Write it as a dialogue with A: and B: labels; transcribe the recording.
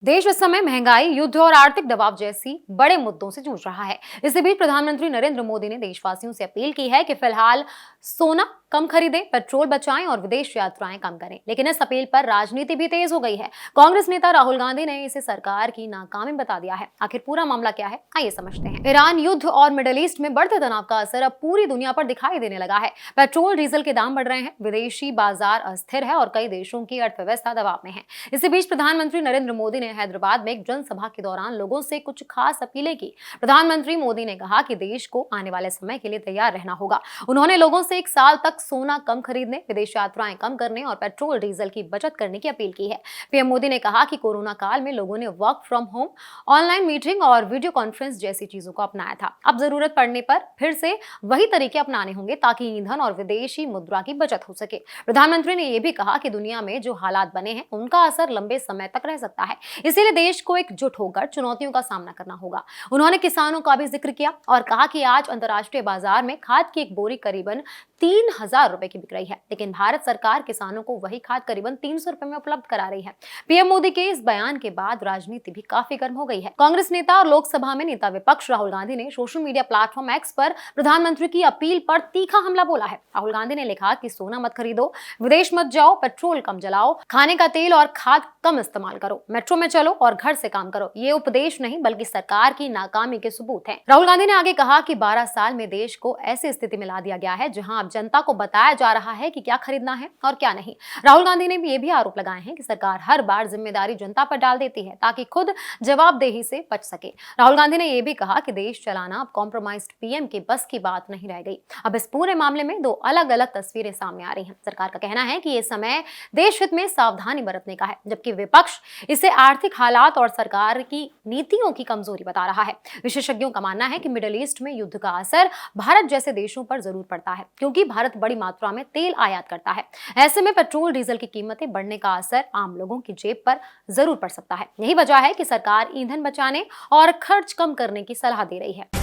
A: देश इस समय महंगाई, युद्ध और आर्थिक दबाव जैसी बड़े मुद्दों से जूझ रहा है। इसी बीच प्रधानमंत्री नरेंद्र मोदी ने देशवासियों से अपील की है कि फिलहाल सोना कम खरीदें, पेट्रोल बचाएं और विदेश यात्राएं कम करें। लेकिन इस अपील पर राजनीति भी तेज हो गई है। कांग्रेस नेता राहुल गांधी ने इसे सरकार की नाकामी बता दिया है। आखिर पूरा मामला क्या है, आइए समझते हैं। ईरान युद्ध और मिडिल ईस्ट में बढ़ते तनाव का असर अब पूरी दुनिया पर दिखाई देने लगा है। पेट्रोल डीजल के दाम बढ़ रहे हैं, विदेशी बाजार अस्थिर है और कई देशों की अर्थव्यवस्था दबाव में है। इसी बीच प्रधानमंत्री नरेंद्र मोदी ने हैदराबाद में एक जनसभा के दौरान लोगों से कुछ खास अपीलें की। प्रधानमंत्री मोदी ने कहा कि देश को आने वाले समय के लिए तैयार रहना होगा। उन्होंने लोगों से एक साल तक सोना कम खरीदने, विदेश यात्राएं कम करने और पेट्रोल डीजल की बचत करने की अपील की है। पीएम मोदी ने कहा कि कोरोना काल में लोगों ने work from home, online meeting और वीडियो कॉन्फ्रेंस जैसी चीजों को अपनाया था। अब जरूरत पड़ने पर फिर से वही तरीके अपनाने होंगे ताकि ईंधन और विदेशी मुद्रा की बचत हो सके। प्रधानमंत्री ने यह भी कहा कि दुनिया में जो हालात बने हैं उनका असर लंबे समय तक रह सकता है, इसीलिए देश को एकजुट होकर चुनौतियों का सामना करना होगा। उन्होंने किसानों का भी जिक्र किया और कहा कि आज अंतर्राष्ट्रीय बाजार में खाद की एक बोरी करीबन 3000 रुपए की बिक रही है, लेकिन भारत सरकार किसानों को वही खाद करीबन 300 रुपए में उपलब्ध करा रही है। पीएम मोदी के इस बयान के बाद राजनीति भी काफी गर्म हो गई है। कांग्रेस नेता और लोकसभा में नेता विपक्ष राहुल गांधी ने सोशल मीडिया प्लेटफॉर्म एक्स पर प्रधानमंत्री की अपील पर तीखा हमला बोला है। राहुल गांधी ने लिखा कि सोना मत खरीदो, विदेश मत जाओ, पेट्रोल कम जलाओ, खाने का तेल और खाद कम इस्तेमाल करो, मेट्रो में चलो और घर से काम करो। ये उपदेश नहीं बल्कि सरकार की नाकामी के सबूत हैं। राहुल गांधी ने आगे कहा कि 12 साल में देश को ऐसी स्थिति में ला दिया गया है जहां अब जनता को बताया जा रहा है कि क्या खरीदना है और क्या नहीं। राहुल गांधी ने भी ये भी आरोप लगाए हैं कि सरकार हर बार जिम्मेदारी जनता पर डाल देती है ताकि खुद जवाबदेही से बच सके। राहुल गांधी ने यह भी कहा कि देश चलाना अब कॉम्प्रोमाइज्ड पीएम के बस की बात नहीं रह गई। अब इस पूरे मामले में दो अलग अलग तस्वीरें सामने आ रही हैं। सरकार का कहना है कि ये समय देश हित में सावधानी बरतने का है, जबकि विपक्ष इसे आर्थिक हालात और सरकार की नीतियों की कमजोरी बता रहा है। विशेषज्ञों का मानना है कि मिडिल ईस्ट में युद्ध का असर भारत जैसे देशों पर जरूर पड़ता है, क्योंकि भारत बड़ी मात्रा में तेल आयात करता है। ऐसे में पेट्रोल डीजल की कीमतें बढ़ने का असर आम लोगों की जेब पर जरूर पड़ सकता है। यही वजह है कि सरकार ईंधन बचाने और खर्च कम करने की सलाह दे रही है।